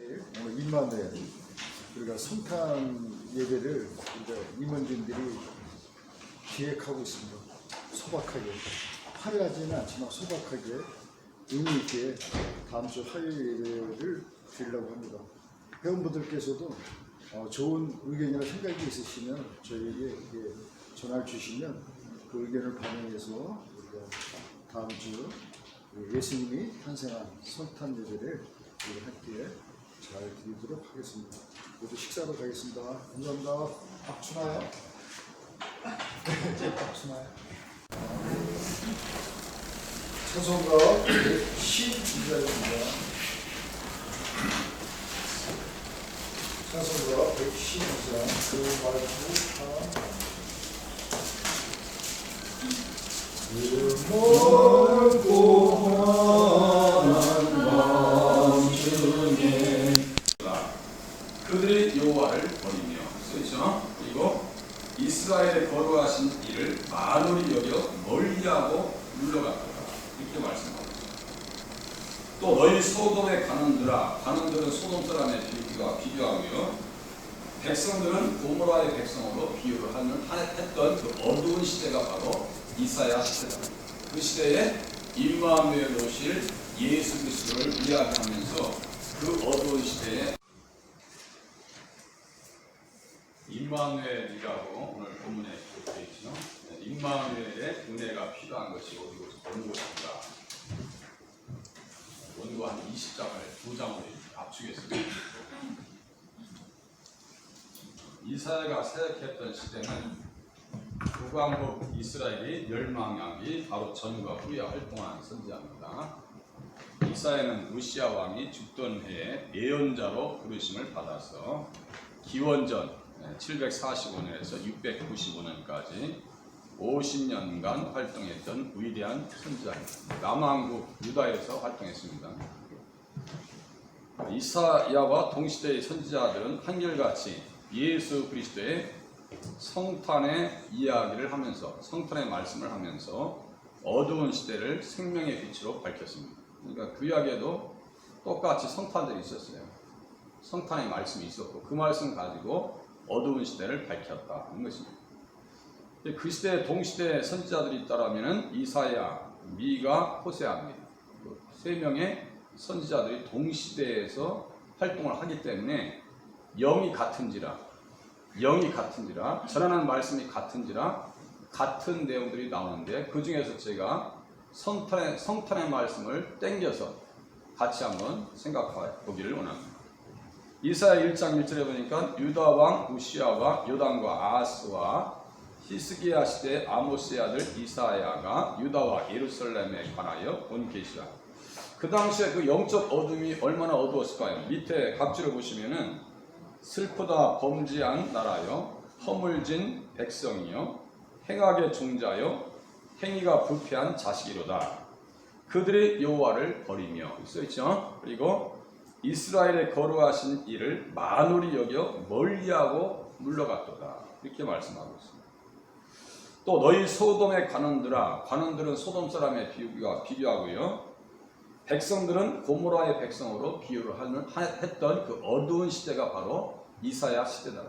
오늘 임마누엘 우리가 성탄 예배를 우리가 임원진들이 기획하고 있습니다. 소박하게, 화려하지는 않지만 소박하게 의미 있게 다음 주 화요일 예배를 드리려고 합니다. 회원분들께서도 좋은 의견이나 생각이 있으시면 저희에게 전화를 주시면 그 의견을 반영해서 우리가 다음 주 예수님이 탄생한 성탄 예배를 우리 함께 잘 드리도록 하겠습니다. 모두 식사로 가겠습니다. 감사합니다. 박추나요? 박추나요? 찬송가 112장입니다. 찬송가 112장 그 말고 멀고 환한 마음 중에 그들이 여호와를 버리며 쓰죠. 그리고 이스라엘에 거룩하신 이를 만홀히 여겨 멀리하고 물러갔더라. 이렇게 말씀하고 있습니다. 또 너희 소돔에 가는들아, 가는들은 소돔 사람의 비교하고요, 백성들은 고모라의 백성으로 비유를 했던 그 어두운 시대가 바로 이사야 시대다. 그 시대에 임마누엘 오실 예수 그리스도를 이야기하면서 그 어두운 시대에 임마누엘이라고 오늘 본문에 기록되어 있죠. 임마누엘의 은혜가 필요한 것이 어디고 온 곳인가. 원고 한 20장을 2장으로 압축했습니다. 이사야가 사역했던 시대는 북왕국 이스라엘이 멸망하기 바로 전과 후에 활동한 선지자입니다. 이사야는 우시야 왕이 죽던 해에 예언자로 부르심을 받아서 기원전 745년에서 695년까지 50년간 활동했던 위대한 선지자입니다. 남왕국 유다에서 활동했습니다. 이사야와 동시대의 선지자들은 한결같이 예수 그리스도의 성탄의 이야기를 하면서, 성탄의 말씀을 하면서 어두운 시대를 생명의 빛으로 밝혔습니다. 그러니까 구약에도 똑같이 성탄들이 있었어요. 성탄의 말씀이 있었고 그 말씀 가지고 어두운 시대를 밝혔다는 것입니다. 그 시대에 동시대 선지자들이 있다라면 이사야, 미가, 호세아입니다. 세 명의 선지자들이 동시대에서 활동을 하기 때문에 영이 같은지라 전하는 말씀이 같은지라 같은 내용들이 나오는데, 그 중에서 제가 성탄의 말씀을 땡겨서 같이 한번 생각해 보기를 원합니다. 이사야 1장 1절에 보니까 유다 왕 우시야와 요담과 아하스와 히스기야 시대 아모스의 아들 이사야가 유다와 예루살렘에 관하여 온 계시라. 그 당시에 그 영적 어둠이 얼마나 어두웠을까요? 밑에 각주를 보시면은 슬프다 범죄한 나라여, 허물진 백성이여, 행악의 종자여, 행위가 불패한 자식이로다. 그들이 여호와를 버리며 써있죠. 그리고 이스라엘에 거룩하신 이를 만홀히 여겨 멀리하고 물러갔도다. 이렇게 말씀하고 있습니다. 또 너희 소돔에 가는들아, 가는들은 소돔 사람의 비교하고요, 백성들은 고모라의 백성으로 비유를 했던 그 어두운 시대가 바로 이사야 시대다.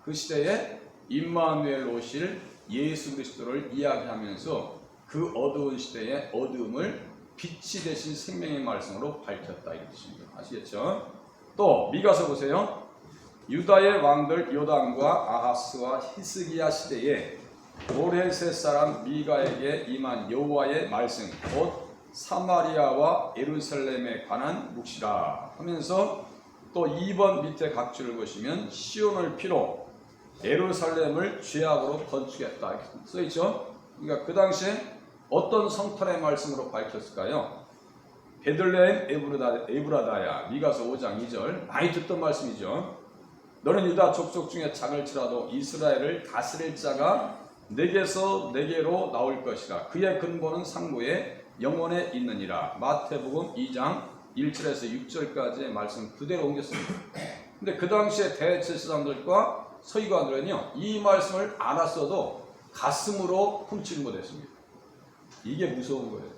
그 시대에 임마누엘 오실 예수 그리스도를 이야기하면서 그 어두운 시대의 어두움을 빛이 되신 생명의 말씀으로 밝혔다, 이 뜻입니다. 아시겠죠? 또 미가서 보세요. 유다의 왕들 요담과 아하스와 히스기야 시대에 모레셋 사람 미가에게 임한 여호와의 말씀, 곧 사마리아와 예루살렘에 관한 묵시라 하면서, 또 2번 밑에 각주를 보시면 시온을 피로 예루살렘을 죄악으로 건축했다 이렇게 써있죠. 그러니까 그 당시에 어떤 성탄의 말씀으로 밝혔을까요? 베들레헴 에브라다야, 미가서 5장 2절, 많이 듣던 말씀이죠. 너는 유다 족속 중에 장을 치라도 이스라엘을 다스릴 자가 내게서 내게로 나올 것이라. 그의 근본은 상고에 영원에 있느니라. 마태복음 2장 1절에서 6절까지의 말씀 그대로 옮겼습니다. 근데 그 당시에 대제사장들과 서기관들은요, 이 말씀을 알았어도 가슴으로 훔치지 못했습니다. 이게 무서운 거예요.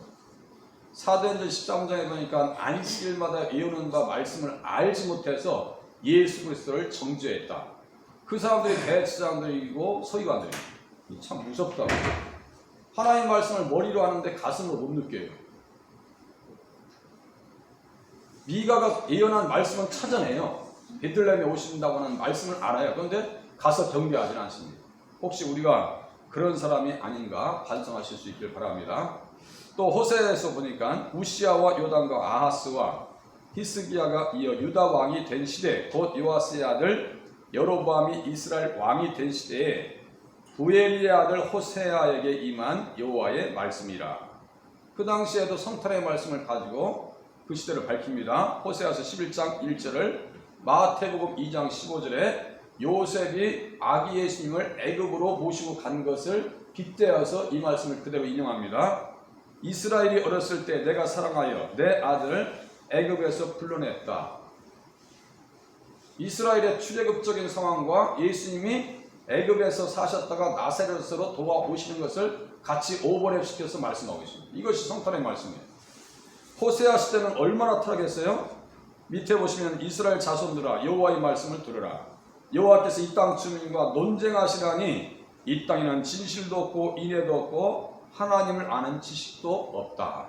사도행전 13장에 보니까 안식일마다 외우는 바 말씀을 알지 못해서 예수 그리스도를 정죄했다. 그 사람들이 대제사장들이고 서기관들이 참 무섭다. 하나님 말씀을 머리로 하는데 가슴으로 못 느껴요. 미가가 예언한 말씀은 찾아내요. 베들레헴에 오신다고 하는 말씀을 알아요. 그런데 가서 경배하지는 않습니다. 혹시 우리가 그런 사람이 아닌가 반성하실 수 있길 바랍니다. 또 호세아에서 보니까 우시아와 요담과 아하스와 히스기야가 이어 유다 왕이 된 시대, 곧 요아스의 아들 여로보암이 이스라엘 왕이 된 시대에 부엘리의 아들 호세아에게 임한 여호와의 말씀이라. 그 당시에도 성탄의 말씀을 가지고 그 시대를 밝힙니다. 호세아서 11장 1절을 마태복음 2장 15절에 요셉이 아기 예수님을 애굽으로 모시고 간 것을 빗대어서 이 말씀을 그대로 인용합니다. 이스라엘이 어렸을 때 내가 사랑하여 내 아들을 애굽에서 불러냈다. 이스라엘의 출애굽적인 상황과 예수님이 애굽에서 사셨다가 나사렛으로 돌아오시는 것을 같이 오버랩시켜서 말씀하고 있습니다. 이것이 성탄의 말씀이에요. 호세아 시대는 얼마나 타락했어요? 밑에 보시면 이스라엘 자손들아 여호와의 말씀을 들으라. 여호와께서 이 땅 주민과 논쟁하시라니 이 땅에는 진실도 없고 인애도 없고 하나님을 아는 지식도 없다.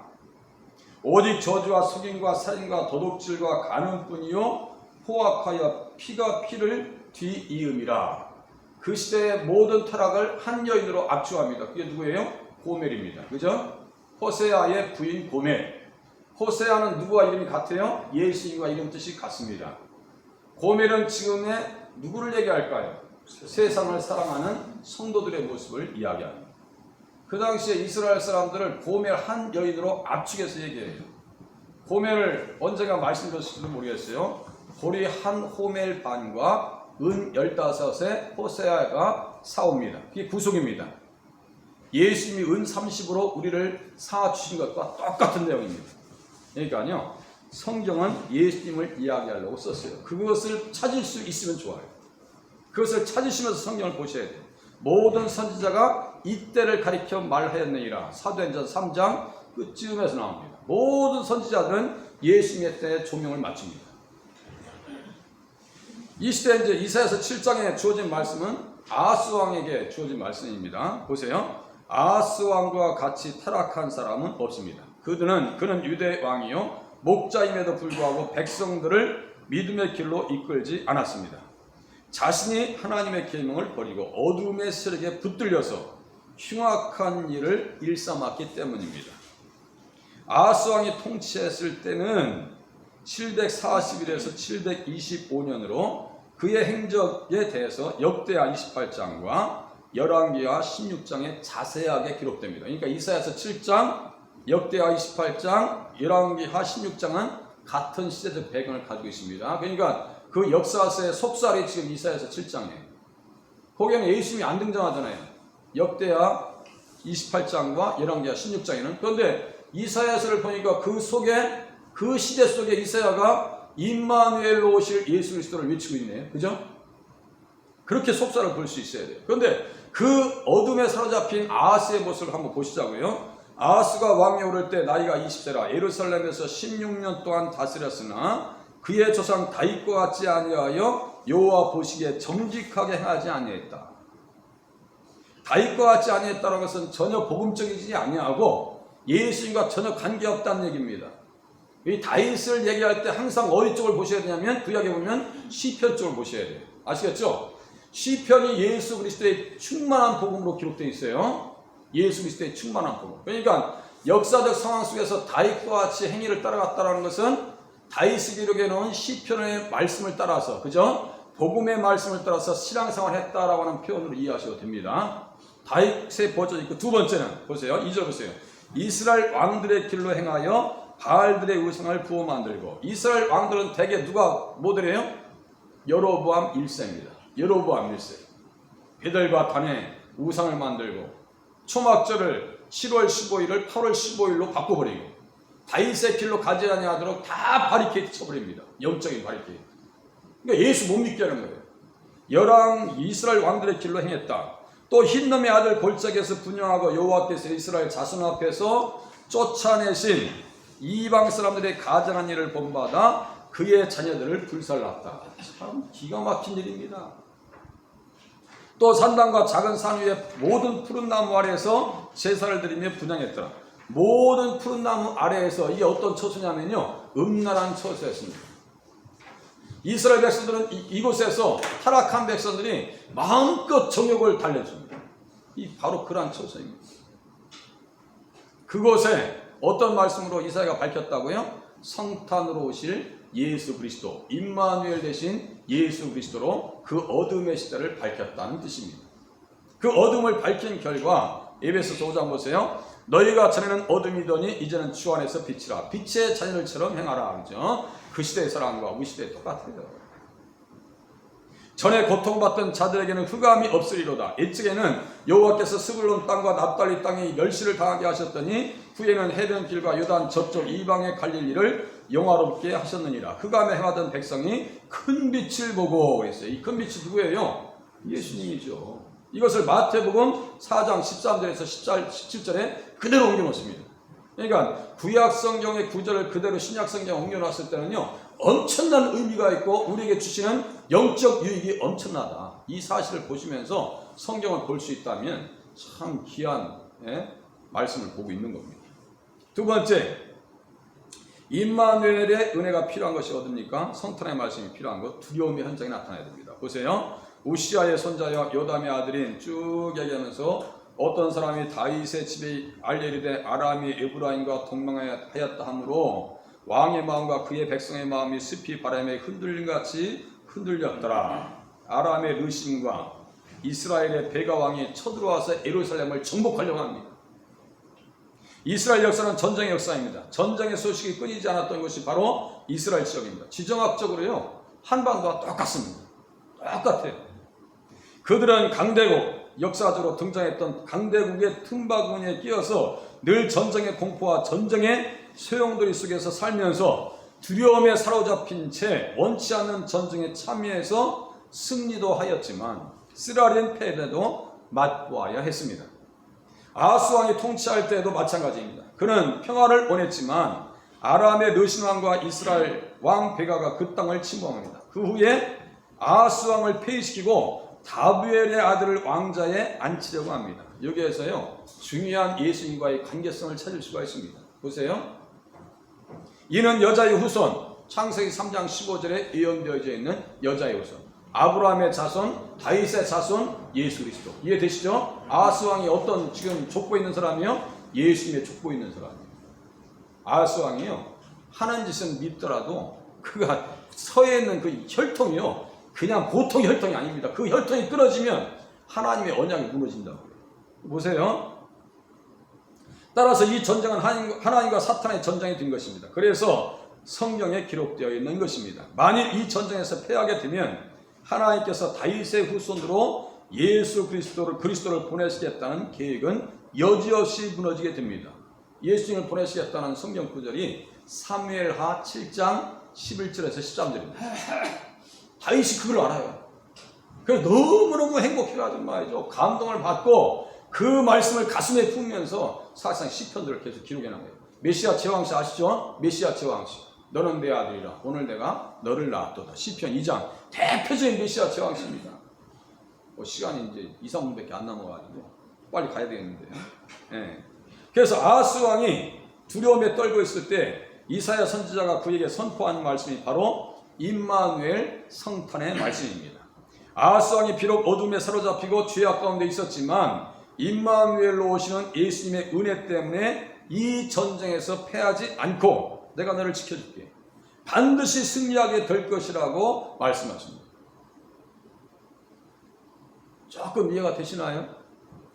오직 저주와 속임과 살인과 도둑질과 간음뿐이요 포악하여 피가 피를 뒤이음이라. 그 시대의 모든 타락을 한 여인으로 압축합니다. 그게 누구예요? 고멜입니다. 그죠? 호세아의 부인 고멜. 호세아는 누구와 이름이 같아요? 예수님과 이름 뜻이 같습니다. 고멜은 지금의 누구를 얘기할까요? 세상을 사랑하는 성도들의 모습을 이야기합니다. 그 당시에 이스라엘 사람들을 고멜 한 여인으로 압축해서 얘기해요. 고멜을 언제가 말씀드렸을지도 모르겠어요. 보리 한 호멜 반과 은 15에 호세아가 사옵니다. 그게 구속입니다. 예수님이 은 30으로 우리를 사주신 것과 똑같은 내용입니다. 그러니까요, 성경은 예수님을 이야기하려고 썼어요. 그것을 찾을 수 있으면 좋아요. 그것을 찾으시면서 성경을 보셔야 돼요. 모든 선지자가 이때를 가리켜 말하였느니라. 사도행전 3장 끝쯤에서 나옵니다. 모든 선지자들은 예수님의 때에 조명을 맞춥니다. 이 시대에 이제 이사야서 7장에 주어진 말씀은 아하스 왕에게 주어진 말씀입니다. 보세요. 아하스 왕과 같이 타락한 사람은 없습니다. 그는 유대 왕이요 목자임에도 불구하고 백성들을 믿음의 길로 이끌지 않았습니다. 자신이 하나님의 계명을 버리고 어둠의 세력에 붙들려서 흉악한 일을 일삼았기 때문입니다. 아하스 왕이 통치했을 때는 741에서 725년으로 그의 행적에 대해서 역대하 28장과 열왕기하 16장에 자세하게 기록됩니다. 그러니까 이사야서 7장, 역대하 28장, 열왕기하 16장은 같은 시대적 배경을 가지고 있습니다. 그러니까 그 역사서의 속살이 지금 이사야서 7장이에요. 거기에는 예수님이 안 등장하잖아요. 역대하 28장과 열왕기하 16장에는. 그런데 이사야서를 보니까 그 속에, 그 시대 속에 이사야가 임마누엘로 오실 예수 그리스도를 외치고 있네요. 그죠? 그렇게 속살을 볼 수 있어야 돼요. 그런데 그 어둠에 사로잡힌 아하스의 모습을 한번 보시자고요. 아하스가 왕에 오를 때 나이가 20세라 예루살렘에서 16년 동안 다스렸으나 그의 조상 다윗과 같지 아니하여 여호와 보시기에 정직하게 하지 아니했다. 다윗과 같지 아니했다는 것은 전혀 복음적이지 아니하고 예수님과 전혀 관계없다는 얘기입니다. 이 다윗을 얘기할 때 항상 어디 쪽을 보셔야 되냐면 구약에 보면 시편 쪽을 보셔야 돼요. 아시겠죠? 시편이 예수 그리스도의 충만한 복음으로 기록되어 있어요. 예수 그리스도의 충만한 복음. 그러니까 역사적 상황 속에서 다윗과 같이 행위를 따라갔다는 것은 다윗이 기록해 놓은 시편의 말씀을 따라서, 그죠? 복음의 말씀을 따라서 신앙생활을 했다라고 하는 표현으로 이해하셔도 됩니다. 다윗의 버전이 있고, 두 번째는 보세요. 2절 보세요. 이스라엘 왕들의 길로 행하여 바알들의 우상을 부어 만들고. 이스라엘 왕들은 대개 누가 모델이에요? 여로보암 1세입니다. 여로보암 1세. 베델과 단에 우상을 만들고 초막절을 7월 15일을 8월 15일로 바꿔버리고 다윗의 길로 가지 아니하도록 다 바리케이트 쳐버립니다. 영적인 바리케이트. 그러니까 예수 못 믿게 하는 거예요. 열왕 이스라엘 왕들의 길로 행했다. 또 흰놈의 아들 골짜기에서 분양하고 여호와께서 이스라엘 자손 앞에서 쫓아내신 이방 사람들의 가증한 일을 본받아 그의 자녀들을 불살랐다. 참 기가 막힌 일입니다. 또 산당과 작은 산 위에 모든 푸른 나무 아래에서 제사를 드리며 분향했더라. 모든 푸른 나무 아래에서 이게 어떤 처소냐면요, 음란한 처소였습니다. 이스라엘 백성들은 이곳에서 타락한 백성들이 마음껏 정욕을 달래줍니다. 이 바로 그러한 처소입니다. 그곳에 어떤 말씀으로 이사야가 밝혔다고요? 성탄으로 오실 예수 그리스도, 임마누엘 대신 예수 그리스도로 그 어둠의 시대를 밝혔다는 뜻입니다. 그 어둠을 밝힌 결과 에베소서 5장 보세요. 너희가 전에는 어둠이더니 이제는 주 안에서 빛이라. 빛의 자녀들처럼 행하라. 그죠? 그 시대의 사람과 우리 시대에 똑같아요. 전에 고통받던 자들에게는 흑암이 없으리로다. 일찍에는 여호와께서 스불론 땅과 납달리 땅에 멸시를 당하게 하셨더니 후에는 해변길과 요단 저쪽 이방에 갈릴 일을 영화롭게 하셨느니라. 흑암에 행하던 백성이 큰 빛을 보고 그랬어요. 이 큰 빛이 누구예요? 예수님이죠. 이것을 마태복음 4장 13절에서 17절에 그대로 옮겨놓습니다. 그러니까 구약 성경의 구절을 그대로 신약 성경에 옮겨놨을 때는요, 엄청난 의미가 있고 우리에게 주시는 영적 유익이 엄청나다. 이 사실을 보시면서 성경을 볼 수 있다면 참 귀한 말씀을 보고 있는 겁니다. 두 번째, 임마누엘의 은혜가 필요한 것이 어딥니까? 성탄의 말씀이 필요한 것, 두려움의 현장이 나타나야 됩니다. 보세요. 우시아의 손자여 요담의 아들인 쭉 얘기하면서 어떤 사람이 다윗의 집에 알려리되 아람이 에브라임과 동맹하였다 하므로 왕의 마음과 그의 백성의 마음이 습히 바람에 흔들림같이 흔들렸더라. 아람의 르심과 이스라엘의 베가 왕이 쳐들어와서 예루살렘을 정복하려고 합니다. 이스라엘 역사는 전쟁의 역사입니다. 전쟁의 소식이 끊이지 않았던 것이 바로 이스라엘 지역입니다. 지정학적으로요, 한반도와 똑같습니다. 똑같아요. 그들은 강대국, 역사적으로 등장했던 강대국의 틈바구니에 끼어서 늘 전쟁의 공포와 전쟁의 소용돌이 속에서 살면서 두려움에 사로잡힌 채 원치 않는 전쟁에 참여해서 승리도 하였지만 쓰라린 패배도 맛보아야 했습니다. 아하스 왕이 통치할 때도 마찬가지입니다. 그는 평화를 원했지만 아람의 르신 왕과 이스라엘 왕 베가가 그 땅을 침범합니다. 그 후에 아하스 왕을 폐위시키고 다부엘의 아들을 왕자에 앉히려고 합니다. 여기에서요, 중요한 예수님과의 관계성을 찾을 수가 있습니다. 보세요. 이는 여자의 후손, 창세기 3장 15절에 예언되어져 있는 여자의 후손, 아브라함의 자손, 다윗의 자손, 예수 그리스도. 이해되시죠? 아하스 왕이 어떤 지금 족보 있는 사람이요? 예수님의 족보 있는 사람이에요. 아하스 왕이요, 하는 짓은 믿더라도 그가 서에 있는 그 혈통이요, 그냥 보통 혈통이 아닙니다. 그 혈통이 끊어지면 하나님의 언약이 무너진다고요. 보세요. 따라서 이 전쟁은 하나님과 사탄의 전쟁이 된 것입니다. 그래서 성경에 기록되어 있는 것입니다. 만일 이 전쟁에서 패하게 되면 하나님께서 다윗의 후손으로 예수 그리스도를 보내시겠다는 계획은 여지없이 무너지게 됩니다. 예수님을 보내시겠다는 성경 구절이 사무엘하 7장 11절에서 13절입니다. 다윗이 그걸 알아요. 그래서 너무너무 행복해가지고 말이죠. 감동을 받고 그 말씀을 가슴에 품으면서 사실상 시편들을 계속 기록해놓은 거예요. 메시아 제왕시 아시죠? 메시아 제왕시. 너는 내 아들이라 오늘 내가 너를 낳았도다. 시편 2장 대표적인 메시아 제왕시입니다. 시간이 이제 2, 3분밖에 안 남아가지고 빨리 가야 되겠는데요. 네. 그래서 아하스 왕이 두려움에 떨고 있을 때 이사야 선지자가 그에게 선포한 말씀이 바로 임마누엘 성탄의 말씀입니다. 아하스 왕이 비록 어둠에 사로잡히고 죄악 가운데 있었지만 임마누엘로 오시는 예수님의 은혜 때문에 이 전쟁에서 패하지 않고 내가 너를 지켜줄게. 반드시 승리하게 될 것이라고 말씀하십니다. 조금 이해가 되시나요?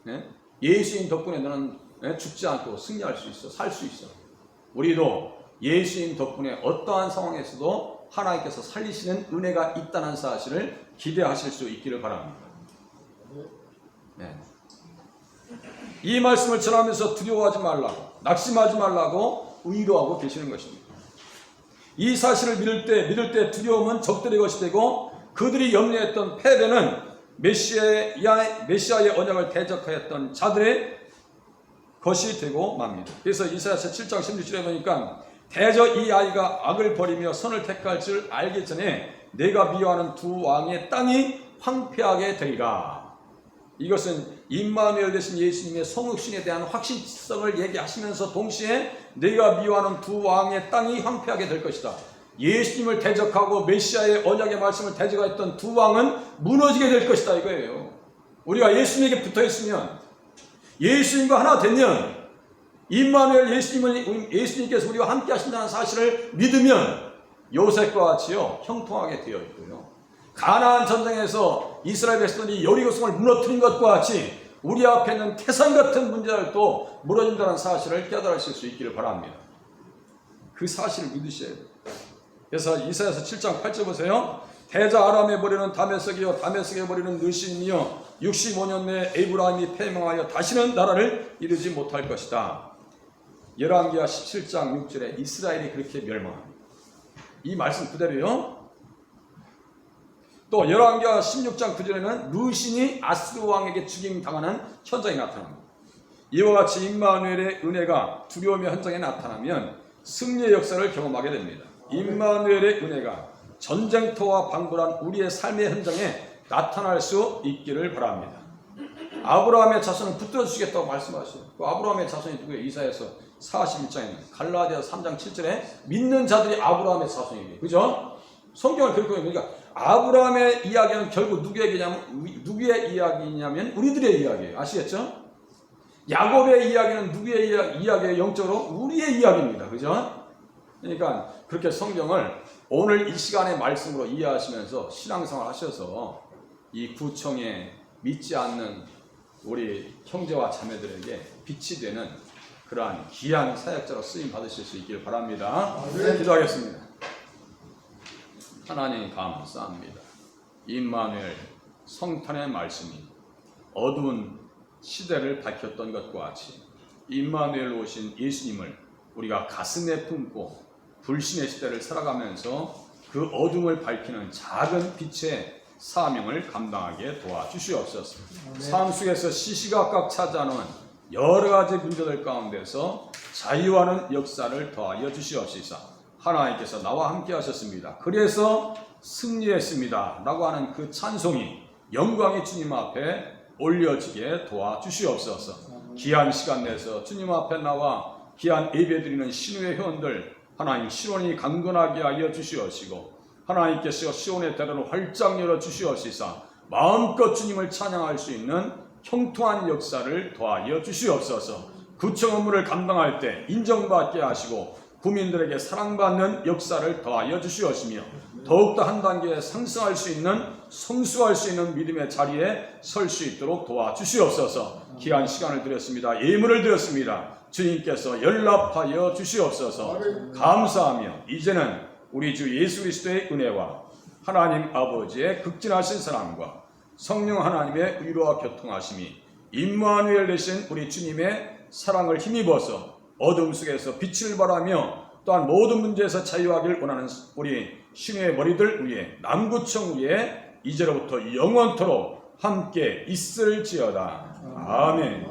네? 예수님 덕분에 너는 죽지 않고 승리할 수 있어. 살 수 있어. 우리도 예수님 덕분에 어떠한 상황에서도 하나님께서 살리시는 은혜가 있다는 사실을 기대하실 수 있기를 바랍니다. 네. 이 말씀을 전하면서 두려워하지 말라고, 낙심하지 말라고 위로하고 계시는 것입니다. 이 사실을 믿을 때 두려움은 적들의 것이 되고 그들이 염려했던 패배는 메시아의 언약을 대적하였던 자들의 것이 되고 맙니다. 그래서 이사야서 7장 16절에 보니까 대저 이 아이가 악을 버리며 선을 택할 줄 알기 전에 내가 미워하는 두 왕의 땅이 황폐하게 되리라. 이것은 임마누엘 되신 예수님의 성육신에 대한 확신성을 얘기하시면서 동시에 내가 미워하는 두 왕의 땅이 황폐하게 될 것이다. 예수님을 대적하고 메시아의 언약의 말씀을 대적했던 두 왕은 무너지게 될 것이다 이거예요. 우리가 예수님에게 붙어있으면, 예수님과 하나 되면, 임마누엘 예수님께서 우리와 함께 하신다는 사실을 믿으면 요셉과 같이요 형통하게 되어 있고요, 가나안 전쟁에서 이스라엘 백성들이 여리고성을 무너뜨린 것과 같이 우리 앞에 있는 태산 같은 문제들도 무너진다는 사실을 깨달으실 수 있기를 바랍니다. 그 사실을 믿으셔야 돼요. 그래서 이사야서 7장 8절 보세요. 대저 아람에 버리는 다메섹이요 다메섹에 버리는 느신이요 65년 내에 에브라임이 패망하여 다시는 나라를 이루지 못할 것이다. 열왕기하 17장 6절에 이스라엘이 그렇게 멸망합니다. 이 말씀 그대로요. 또 열왕기하 16장 9절에는 느신이 아스루 왕에게 죽임당하는 현장이 나타납니다. 이와 같이 임마누엘의 은혜가 두려움의 현장에 나타나면 승리의 역사를 경험하게 됩니다. 임마누엘의 은혜가 전쟁터와 방불한 우리의 삶의 현장에 나타날 수 있기를 바랍니다. 아브라함의 자손은 붙들어 주시겠다고 말씀하시죠. 그 아브라함의 자손이 누구예요? 이사야서 41장에 갈라디아서 3장 7절에 믿는 자들이 아브라함의 자손이에요. 그죠? 성경을 그렇게 보니까 아브라함의 이야기는 결국 누구의 이야기냐면 우리들의 이야기예요. 아시겠죠? 야곱의 이야기는 누구의 이야기예요? 영적으로 우리의 이야기입니다. 그죠? 그러니까 그렇게 성경을 오늘 이 시간의 말씀으로 이해하시면서 신앙생활 하셔서 이 구청에 믿지 않는 우리 형제와 자매들에게 빛이 되는 그러한 귀한 사역자로 쓰임 받으실 수 있기를 바랍니다. 기도하겠습니다. 하나님 감사합니다. 임마누엘 성탄의 말씀이 어두운 시대를 밝혔던 것과 같이 임마누엘로 오신 예수님을 우리가 가슴에 품고 불신의 시대를 살아가면서 그 어둠을 밝히는 작은 빛의 사명을 감당하게 도와주시옵소서. 삶 속에서 시시각각 찾아오는 여러 가지 문제들 가운데서 자유하는 역사를 더하여 주시옵소서. 하나님께서 나와 함께 하셨습니다. 그래서 승리했습니다. 라고 하는 그 찬송이 영광의 주님 앞에 올려지게 도와주시옵소서. 귀한 시간 내서 주님 앞에 나와 귀한 예배드리는 신우의 회원들 하나님 시온이 강건하게 하여 주시옵시고 하나님께서 시온의 대로를 활짝 열어 주시옵시사 마음껏 주님을 찬양할 수 있는 형통한 역사를 더하여 주시옵소서. 구청 업무를 감당할 때 인정받게 하시고 국민들에게 사랑받는 역사를 더하여 주시옵시며 더욱더 한 단계 상승할 수 있는 성수할 수 있는 믿음의 자리에 설 수 있도록 도와주시옵소서. 귀한 시간을 드렸습니다. 예물을 드렸습니다. 주님께서 연락하여 주시옵소서. 감사하며 이제는 우리 주 예수 그리스도의 은혜와 하나님 아버지의 극진하신 사랑과 성령 하나님의 위로와 교통하심이 임마누엘 되신 우리 주님의 사랑을 힘입어서 어둠 속에서 빛을 발하며 또한 모든 문제에서 자유하기를 원하는 우리 신우의 머리들 위에 남구청 위에 이제로부터 영원토록 함께 있을지어다. 아멘.